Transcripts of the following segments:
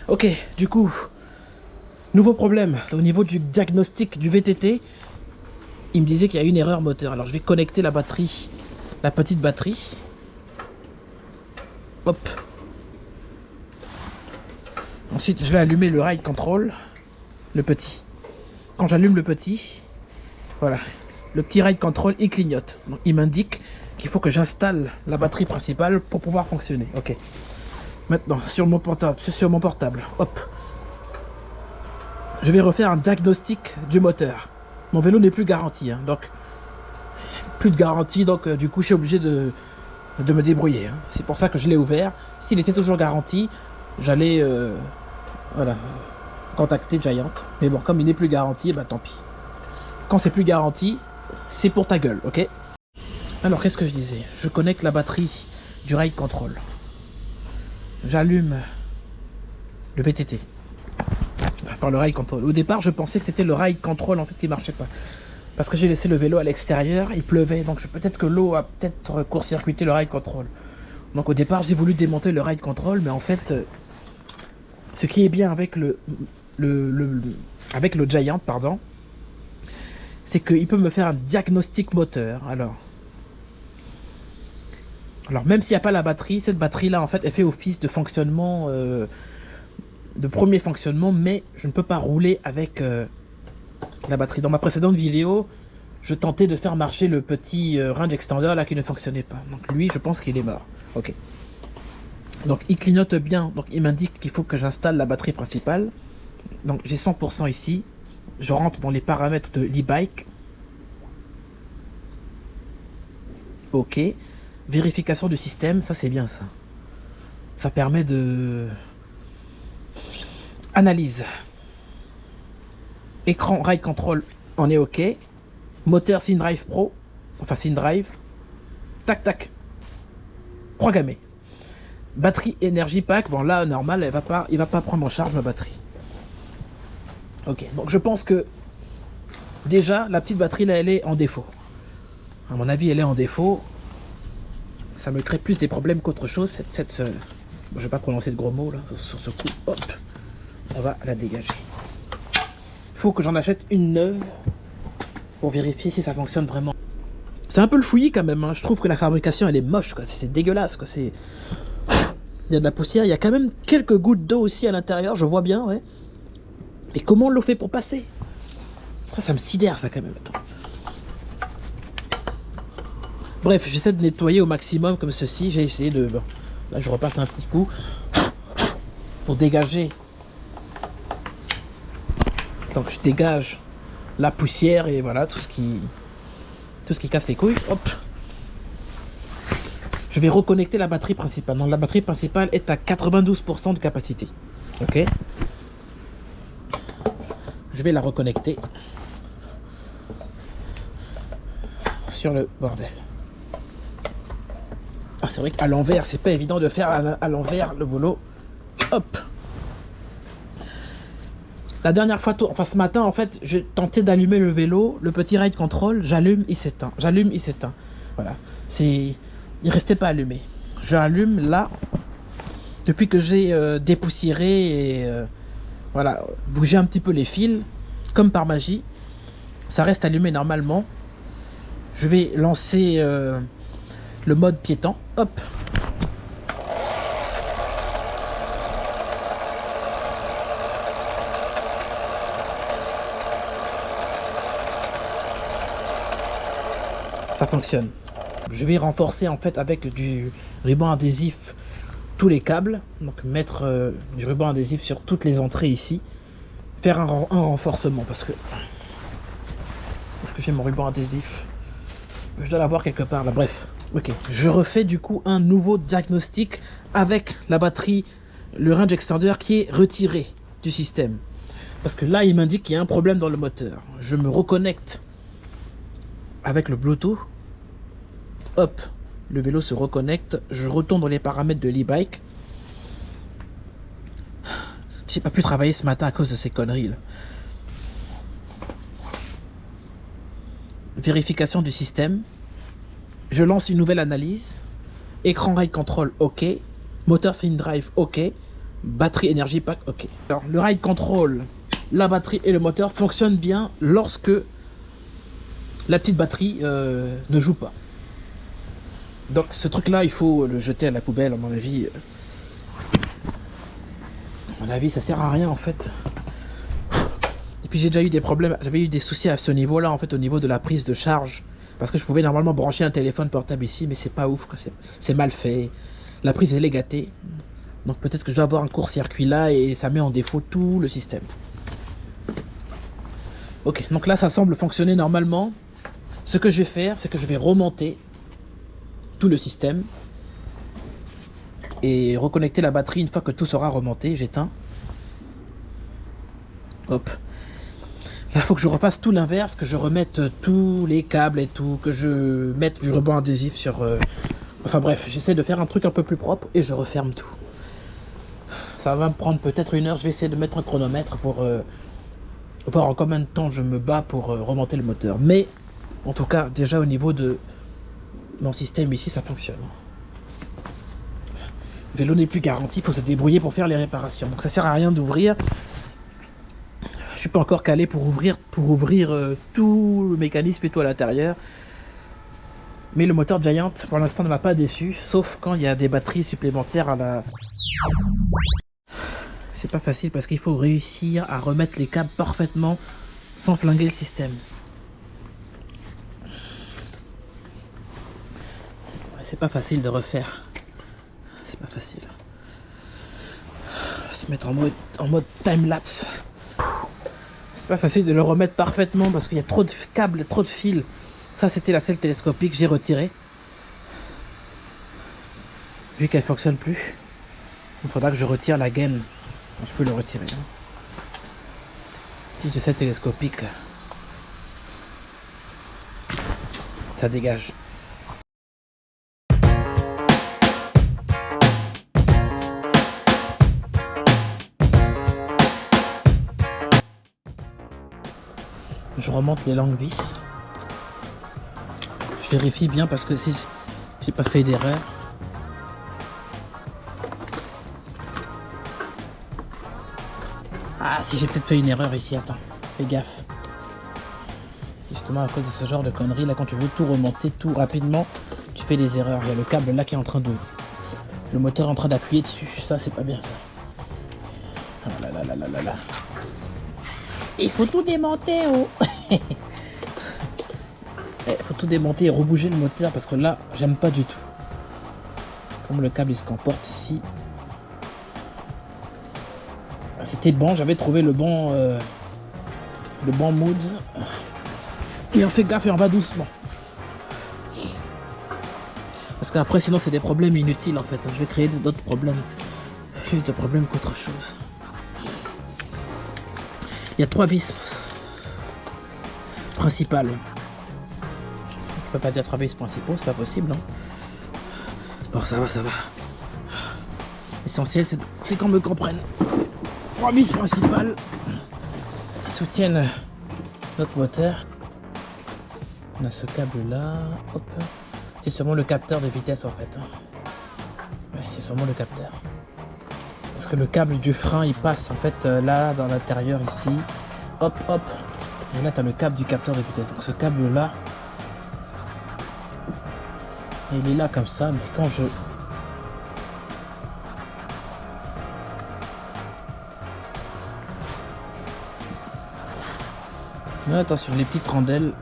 Ok, du coup, nouveau problème. Au niveau du diagnostic du VTT, il me disait qu'il y a une erreur moteur. Alors je vais connecter la batterie, la petite batterie. Hop. Ensuite, je vais allumer le ride control, le petit. Quand j'allume le petit, voilà, le petit ride control, il clignote. Donc, il m'indique qu'il faut que j'installe la batterie principale pour pouvoir fonctionner. Ok. Maintenant, sur mon portable, hop. Je vais refaire un diagnostic du moteur. Mon vélo n'est plus garanti, hein, donc plus de garantie, donc du coup je suis obligé de me débrouiller. Hein. C'est pour ça que je l'ai ouvert. S'il était toujours garanti, j'allais voilà, contacter Giant. Mais bon, comme il n'est plus garanti, bah tant pis. Quand c'est plus garanti, c'est pour ta gueule, ok? Alors qu'est-ce que je disais? Je connecte la batterie du ride control. J'allume le VTT. Enfin, le ride control. Au départ, je pensais que c'était le ride control en fait qui marchait pas. Parce que j'ai laissé le vélo à l'extérieur, il pleuvait, donc peut-être que l'eau a peut-être court-circuité le ride control. Donc au départ, j'ai voulu démonter le ride control, mais en fait, ce qui est bien avec le Giant, pardon, c'est qu'il peut me faire un diagnostic moteur. Alors même s'il n'y a pas la batterie, cette batterie-là, en fait, elle fait office de fonctionnement, de premier fonctionnement, mais je ne peux pas rouler avec la batterie. Dans ma précédente vidéo, je tentais de faire marcher le petit range extender là qui ne fonctionnait pas. Donc lui, je pense qu'il est mort. Ok. Donc il clignote bien. Donc il m'indique qu'il faut que j'installe la batterie principale. Donc j'ai 100% ici. Je rentre dans les paramètres de l'e-bike. Ok. Vérification du système, ça c'est bien ça. Ça permet de... Analyse. Écran ride control, on est ok. Moteur SynDrive Pro, enfin SynDrive. Tac tac. Programmé. Batterie énergie pack, bon là normal, il va pas prendre en charge ma batterie. Ok, donc je pense que déjà la petite batterie là elle est en défaut. À mon avis elle est en défaut. Ça me crée plus des problèmes qu'autre chose. Bon, je vais pas prononcer de gros mots là sur ce coup. Hop, on va la dégager. Il faut que j'en achète une neuve pour vérifier si ça fonctionne vraiment. C'est un peu le fouillis quand même, hein. Je trouve que la fabrication elle est moche, quoi. C'est dégueulasse, quoi. Il y a de la poussière, il y a quand même quelques gouttes d'eau aussi à l'intérieur, je vois bien, ouais. Mais comment on le fait pour passer? Ça me sidère ça quand même. Attends. Bref, j'essaie de nettoyer au maximum comme ceci. J'ai essayé de... Bon, là je repasse un petit coup pour dégager. Donc je dégage la poussière et voilà tout ce qui casse les couilles. Hop. Je vais reconnecter la batterie principale. Donc la batterie principale est à 92% de capacité. Ok. Je vais la reconnecter sur le bordel. Ah, c'est vrai qu'à l'envers, c'est pas évident de faire à l'envers le boulot. Hop. La dernière fois, enfin ce matin, en fait, j'ai tenté d'allumer le vélo, le petit ride control, j'allume, il s'éteint. J'allume, il s'éteint. Voilà. Il restait pas allumé. Je allume là. Depuis que j'ai dépoussiéré et voilà, bougé un petit peu les fils, comme par magie, ça reste allumé normalement. Je vais lancer le mode piéton. Hop. Ça fonctionne. Je vais renforcer en fait avec du ruban adhésif tous les câbles. Donc mettre du ruban adhésif sur toutes les entrées ici. Faire un renforcement parce que j'ai mon ruban adhésif. Je dois l'avoir quelque part là. Bref. Ok. Je refais du coup un nouveau diagnostic avec la batterie, le range extender qui est retiré du système. Parce que là il m'indique qu'il y a un problème dans le moteur. Je me reconnecte avec le Bluetooth. Hop, le vélo se reconnecte. Je retourne dans les paramètres de l'e-bike. J'ai pas pu travailler ce matin à cause de ces conneries là. Vérification du système. Je lance une nouvelle analyse. Écran ride control, ok. Moteur SynDrive, ok. Batterie énergie pack, ok. Alors, le ride control, la batterie et le moteur fonctionnent bien lorsque la petite batterie ne joue pas. Donc ce truc là il faut le jeter à la poubelle à mon avis. À mon avis ça sert à rien en fait. Et puis j'ai déjà eu des problèmes, j'avais eu des soucis à ce niveau là en fait, au niveau de la prise de charge. Parce que je pouvais normalement brancher un téléphone portable ici, mais c'est pas ouf, c'est mal fait. La prise elle est gâtée. Donc peut-être que je dois avoir un court-circuit là et ça met en défaut tout le système. Ok, donc là ça semble fonctionner normalement. Ce que je vais faire, c'est que je vais remonter tout le système et reconnecter la batterie une fois que tout sera remonté. J'éteins. Hop. Là, il faut que je refasse tout l'inverse, que je remette tous les câbles et tout, que je mette du ruban adhésif sur... Enfin bref, j'essaie de faire un truc un peu plus propre et je referme tout. Ça va me prendre peut-être 1 heure. Je vais essayer de mettre un chronomètre pour voir en combien de temps je me bats pour remonter le moteur. Mais en tout cas, déjà au niveau de mon système ici, ça fonctionne. Le vélo n'est plus garanti, il faut se débrouiller pour faire les réparations. Donc ça sert à rien d'ouvrir. Je suis pas encore calé pour ouvrir tout le mécanisme et tout à l'intérieur. Mais le moteur Giant, pour l'instant, ne m'a pas déçu, sauf quand il y a des batteries supplémentaires à la... C'est pas facile parce qu'il faut réussir à remettre les câbles parfaitement sans flinguer le système. C'est pas facile de refaire. C'est pas facile. On va se mettre en mode time-lapse. C'est pas facile de le remettre parfaitement parce qu'il y a trop de câbles, trop de fils. Ça, c'était la selle télescopique, j'ai retiré. Vu qu'elle fonctionne plus, il faudra que je retire la gaine. Je peux le retirer. Si je sais télescopique, ça dégage. Je remonte les langues vis. Je vérifie bien parce que si j'ai pas fait d'erreur. Ah, si j'ai peut-être fait une erreur ici, attends, fais gaffe. Justement à cause de ce genre de conneries, là quand tu veux tout remonter tout rapidement, tu fais des erreurs. Il y a le câble là qui est en train de... Le moteur est en train d'appuyer dessus, ça c'est pas bien ça. Ah là là là là là là. Il faut tout démonter, oh. Il faut tout démonter et rebouger le moteur parce que là, j'aime pas du tout. Comme le câble il se comporte ici. C'était bon, j'avais trouvé le bon moods. Et on fait gaffe et on va doucement. Parce qu'après sinon c'est des problèmes inutiles en fait. Je vais créer d'autres problèmes. Plus de problèmes qu'autre chose. Il y a 3 vis principales. Je peux pas dire 3 vis principaux, c'est pas possible. Hein. Bon, ça va, ça va. L'essentiel c'est qu'on me comprenne. 3 vis principales qui soutiennent notre moteur. On a ce câble là, hop. C'est sûrement le capteur de vitesse en fait. Ouais, c'est sûrement le capteur. Parce que le câble du frein il passe en fait là dans l'intérieur ici. Hop hop. Et là tu as le câble du capteur de vitesse. Donc ce câble là, il est là comme ça, mais quand je... Mais attention, les petites rondelles,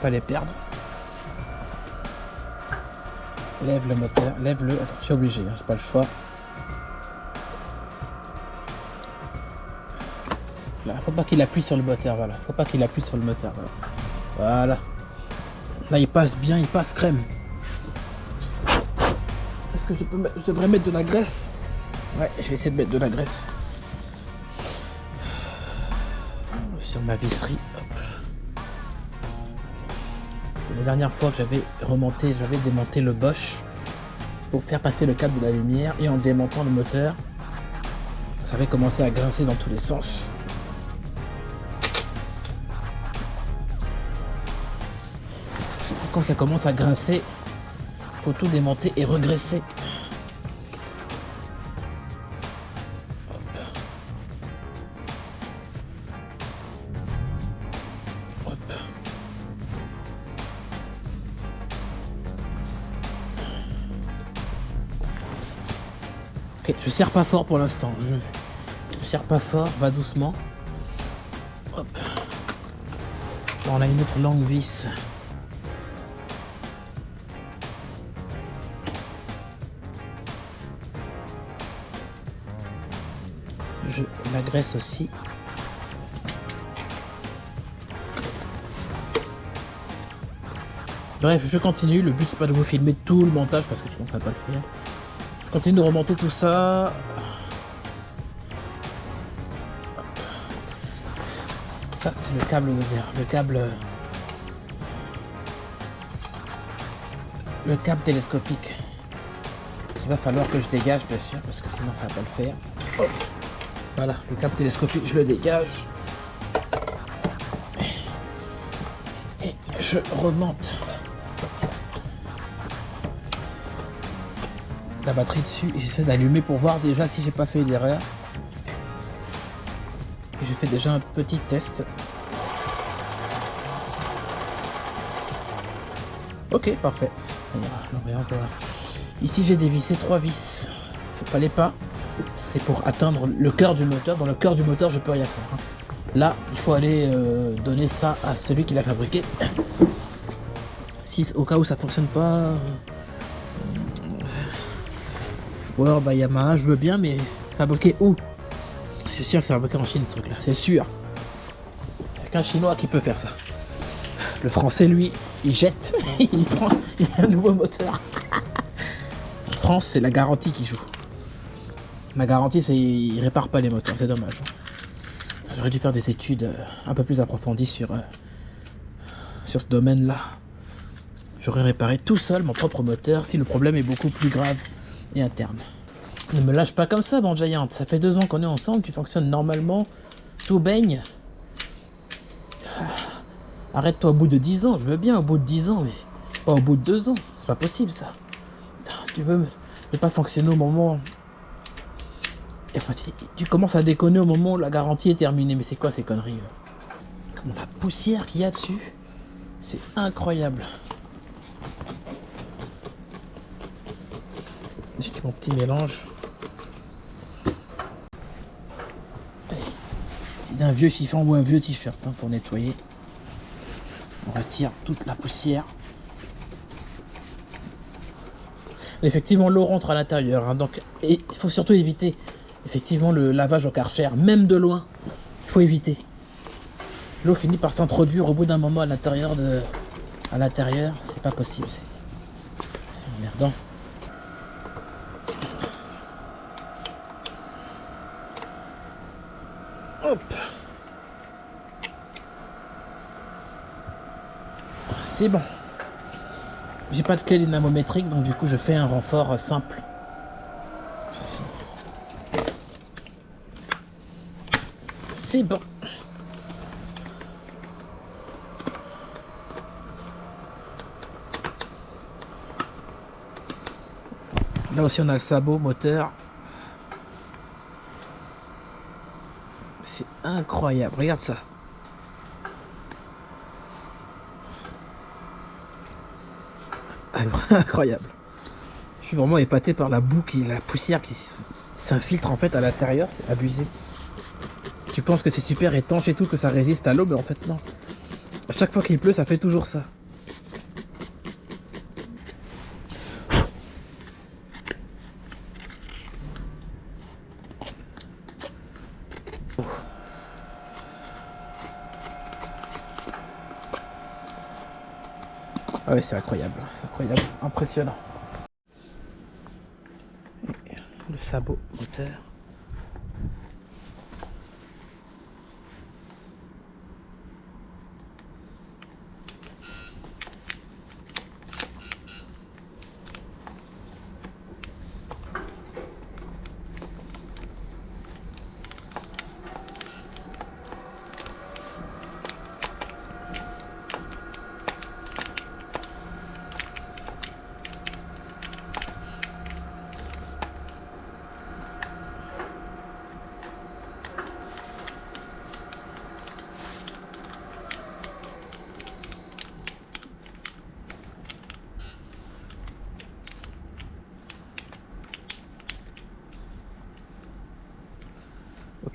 pas les perdre. Lève le moteur, lève-le. Attends, je suis obligé, hein, c'est pas le choix. Là, faut pas qu'il appuie sur le moteur, voilà. Faut pas qu'il appuie sur le moteur, voilà. Voilà. Là, il passe bien, il passe crème. Est-ce que je devrais mettre de la graisse? Ouais, je vais essayer de mettre de la graisse. Sur ma visserie. Hop. La dernière fois que j'avais démonté le Bosch pour faire passer le câble de la lumière et en démontant le moteur, ça avait commencé à grincer dans tous les sens. Quand ça commence à grincer, faut tout démonter et regresser. Ok, je serre pas fort pour l'instant. Je serre pas fort, va doucement. Hop. Bon, on a une autre longue vis. Je la graisse aussi. Bref, je continue. Le but c'est pas de vous filmer tout le montage parce que sinon ça va pas le faire. Je continue de remonter tout ça. Ça c'est le câble de verre. Le câble télescopique. Il va falloir que je dégage bien sûr parce que sinon ça va pas le faire. Hop. Voilà, le câble télescopique, je le dégage. Et je remonte la batterie dessus et j'essaie d'allumer pour voir déjà si j'ai pas fait d'erreur. J'ai fait déjà un petit test. Ok, parfait. Ici j'ai dévissé 3 vis. Fallait pas. C'est pour atteindre le cœur du moteur. Dans le cœur du moteur, je peux rien faire. Hein. Là, il faut aller donner ça à celui qui l'a fabriqué. Si au cas où ça fonctionne pas, ou alors bah Yamaha, je veux bien, mais fabriqué où? C'est sûr que c'est fabriqué en Chine ce truc-là. C'est sûr. Il n'y a qu'un Chinois qui peut faire ça. Le Français, lui, il jette, il prend un nouveau moteur. En France, c'est la garantie qui joue. Ma garantie, c'est qu'il répare pas les moteurs, c'est dommage. J'aurais dû faire des études un peu plus approfondies sur ce domaine-là. J'aurais réparé tout seul mon propre moteur si le problème est beaucoup plus grave et interne. Ne me lâche pas comme ça, Bon Giant. Ça fait 2 ans qu'on est ensemble, tu fonctionnes normalement, tout baigne. Arrête-toi au bout de 10 ans, je veux bien au bout de 10 ans, mais pas au bout de 2 ans. C'est pas possible ça. Tu veux ne pas fonctionner au moment... Enfin, tu commences à déconner au moment où la garantie est terminée. Mais c'est quoi ces conneries là? Comme la poussière qu'il y a dessus, c'est incroyable. J'ai mon petit mélange. C'est un vieux chiffon ou un vieux t-shirt hein, pour nettoyer. On retire toute la poussière. Effectivement, l'eau rentre à l'intérieur, hein, donc il faut surtout éviter effectivement le lavage au Karcher, même de loin. Il faut éviter. L'eau finit par s'introduire au bout d'un moment à l'intérieur c'est pas possible, c'est emmerdant. Hop. C'est bon. J'ai pas de clé dynamométrique, donc du coup je fais un renfort simple. Ceci. C'est bon. Là aussi on a le sabot moteur. C'est incroyable, regarde ça. Incroyable. Je suis vraiment épaté par la boue et la poussière qui s'infiltre en fait à l'intérieur, c'est abusé. Tu penses que c'est super étanche et tout, que ça résiste à l'eau, mais en fait non. À chaque fois qu'il pleut, ça fait toujours ça. Ah ouais, c'est incroyable, incroyable, impressionnant. Et le sabot moteur.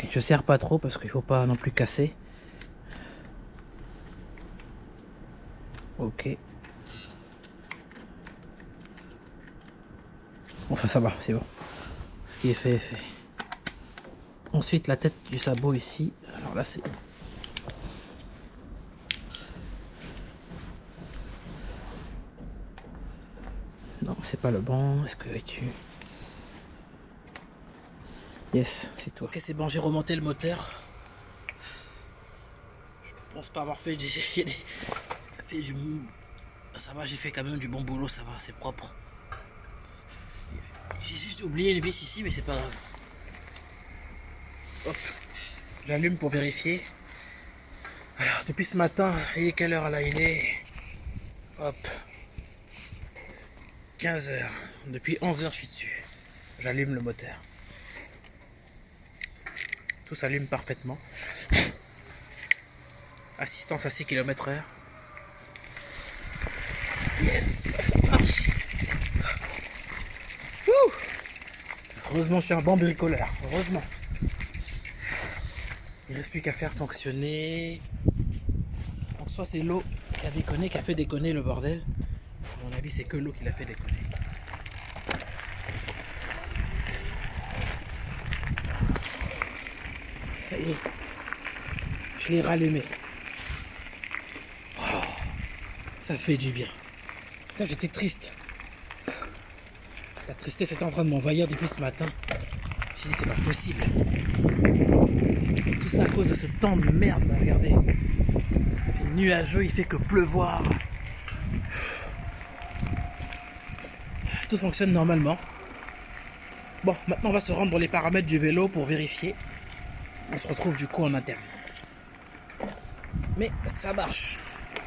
Ok, je serre pas trop parce qu'il faut pas non plus casser. Ok. Enfin ça va, c'est bon. Ce qui est fait est fait. Ensuite la tête du sabot ici. Alors là c'est... Non, c'est pas le bon. Est-ce que tu... Yes, c'est toi. Ok, c'est bon, j'ai remonté le moteur. Je pense pas avoir fait du... Ça va, j'ai fait quand même du bon boulot, ça va, c'est propre. J'ai juste oublié une vis ici, mais c'est pas grave. Hop, j'allume pour vérifier. Alors, depuis ce matin, il est quelle heure là? Il est... Hop. 15h. Depuis 11h, je suis dessus. J'allume le moteur. Tout s'allume parfaitement. Assistance à 6 km/h. Yes, ça marche. Ouh. Heureusement, je suis un bon bricoleur. Heureusement. Il ne reste plus qu'à faire fonctionner. Donc soit c'est l'eau qui a déconné, qui a fait déconner le bordel. À mon avis, c'est que l'eau qui l'a fait déconner. Ça y est. Je l'ai rallumé. Oh, ça fait du bien. Putain, j'étais triste. La tristesse était en train de m'envahir depuis ce matin. Je me suis dit, c'est pas possible. Tout ça à cause de ce temps de merde, là, regardez. C'est nuageux, il fait que pleuvoir. Tout fonctionne normalement. Bon, maintenant on va se rendre dans les paramètres du vélo pour vérifier. On se retrouve du coup en interne. Mais ça marche,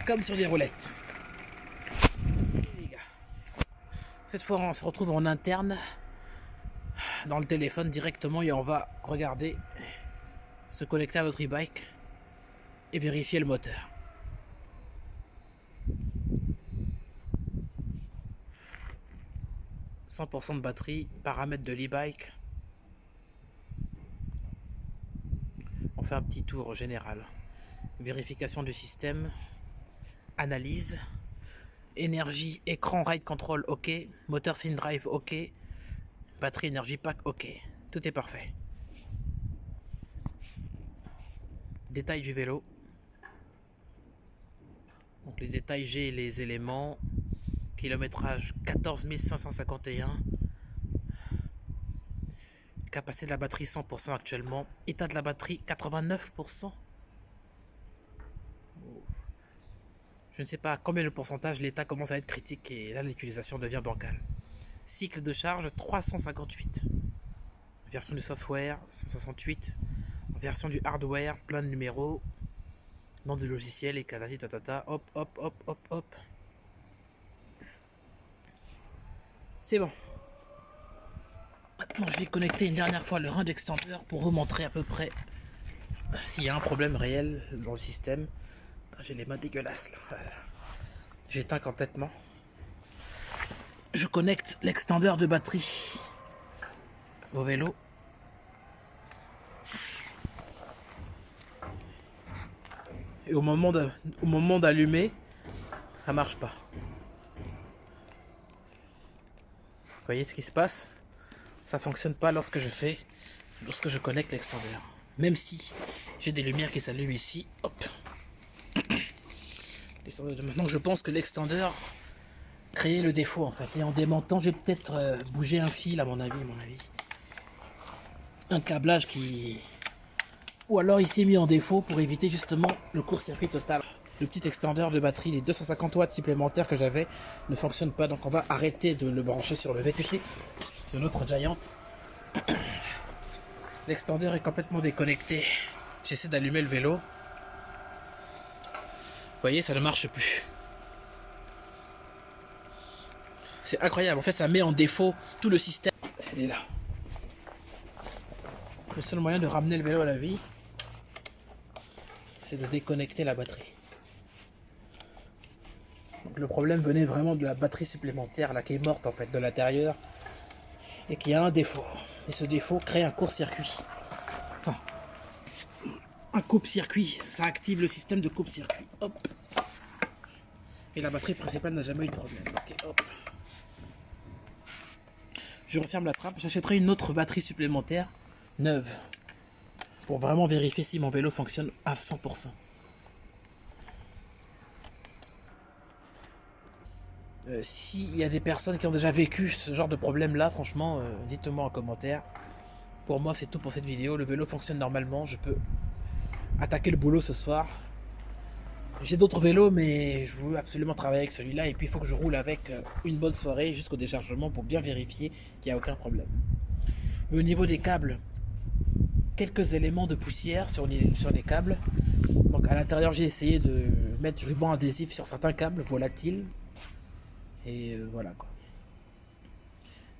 comme sur les roulettes. Et les gars, cette fois on se retrouve en interne, dans le téléphone directement, et on va regarder, se connecter à notre e-bike et vérifier le moteur. « 100% de batterie, paramètres de l'e-bike. » On fait un petit tour général. Vérification du système. Analyse. Énergie, écran, ride control, ok. Moteur SynDrive, ok. Batterie, énergie pack, ok. Tout est parfait. Détail du vélo. Donc les détails, j'ai les éléments. Kilométrage 14 551. Capacité de la batterie 100% actuellement. État de la batterie 89%. Je ne sais pas à combien de pourcentage, l'état commence à être critique et là l'utilisation devient bancale. Cycle de charge 358. Version du software 168. Version du hardware, plein de numéros. Nom du logiciel et canadi tatata. Hop, hop, hop, hop, hop. C'est bon. Maintenant je vais connecter une dernière fois le range extender pour vous montrer à peu près s'il y a un problème réel dans le système. J'ai les mains dégueulasses là. Voilà. J'éteins complètement. Je connecte l'extender de batterie au vélo. Et au moment d'allumer, ça marche pas. Vous voyez ce qui se passe? Ça fonctionne pas lorsque je connecte l'extender. Même si j'ai des lumières qui s'allument ici. Hop. Maintenant je pense que l'extender créait le défaut en fait. Et en démontant, j'ai peut-être bougé un fil à mon avis. Un câblage qui... Ou alors il s'est mis en défaut pour éviter justement le court-circuit total. Le petit extender de batterie, les 250 watts supplémentaires que j'avais, ne fonctionne pas. Donc on va arrêter de le brancher sur le VTT, sur notre Giant. L'extender est complètement déconnecté. J'essaie d'allumer le vélo. Vous voyez, ça ne marche plus. C'est incroyable. En fait, ça met en défaut tout le système. Elle est là. Le seul moyen de ramener le vélo à la vie, c'est de déconnecter la batterie. Donc le problème venait vraiment de la batterie supplémentaire, là, qui est morte en fait de l'intérieur, et qui a un défaut. Et ce défaut crée un court-circuit. Enfin, un coupe-circuit. Ça active le système de coupe-circuit. Hop. Et la batterie principale n'a jamais eu de problème. Ok, hop. Je referme la trappe. J'achèterai une autre batterie supplémentaire, neuve, pour vraiment vérifier si mon vélo fonctionne à 100%. S'il y a des personnes qui ont déjà vécu ce genre de problème là, franchement, dites-moi en commentaire. Pour moi, c'est tout pour cette vidéo. Le vélo fonctionne normalement. Je peux attaquer le boulot ce soir. J'ai d'autres vélos, mais je veux absolument travailler avec celui-là. Et puis, il faut que je roule avec une bonne soirée jusqu'au déchargement pour bien vérifier qu'il n'y a aucun problème. Mais au niveau des câbles, quelques éléments de poussière sur les câbles. Donc, à l'intérieur, j'ai essayé de mettre du ruban adhésif sur certains câbles volatiles. Et voilà quoi.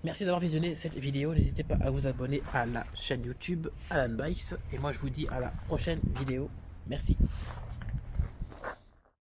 Merci d'avoir visionné cette vidéo. N'hésitez pas à vous abonner à la chaîne YouTube Alan Bikes. Et moi, je vous dis à la prochaine vidéo. Merci.